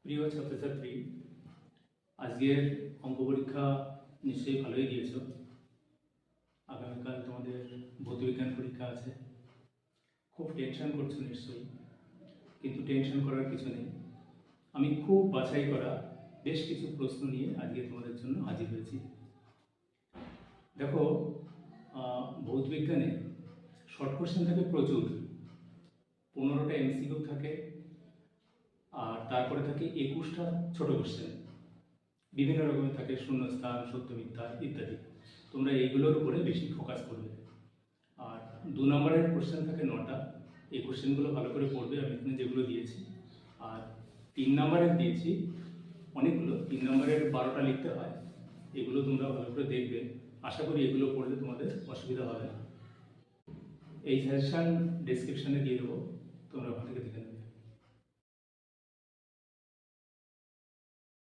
প্রিয় ছাত্রছাত্রী, আজকের অঙ্ক পরীক্ষা নিশ্চয়ই ভালোই দিয়েছ। আগামীকাল তোমাদের ভৌতবিজ্ঞান পরীক্ষা আছে। খুব টেনশন করছো নিশ্চয়ই, কিন্তু টেনশন করার কিছু নেই। আমি খুব বাছাই করা বেশ কিছু প্রশ্ন নিয়ে আজকে তোমাদের জন্য হাজির হয়েছি। দেখো, ভৌতবিজ্ঞানে শর্ট কোশ্চেন থাকে প্রচুর, 15টা এমসিকিউ থাকে, আর তারপরে থাকে 21টা ছোট কোশ্চেন। বিভিন্ন রকমের থাকে, শূন্যস্থান, সত্য মিথ্যা ইত্যাদি। তোমরা এইগুলোর উপরে বেশি ফোকাস করবে। আর 2 নম্বরের কোশ্চেন থাকে 9টা। এই কোশ্চেনগুলো ভালো করে পড়বে, আমি এখানে যেগুলো দিয়েছি। আর 3 নম্বরের দিয়েছি অনেকগুলো, 3 নম্বরের 12টা লিখতে হয়। এগুলো তোমরা ভালো করে দেখবে। আশা করি এগুলো পড়লে তোমাদের অসুবিধা হবে না। এই সাজেশন ডেসক্রিপশানে দিয়ে দেবো।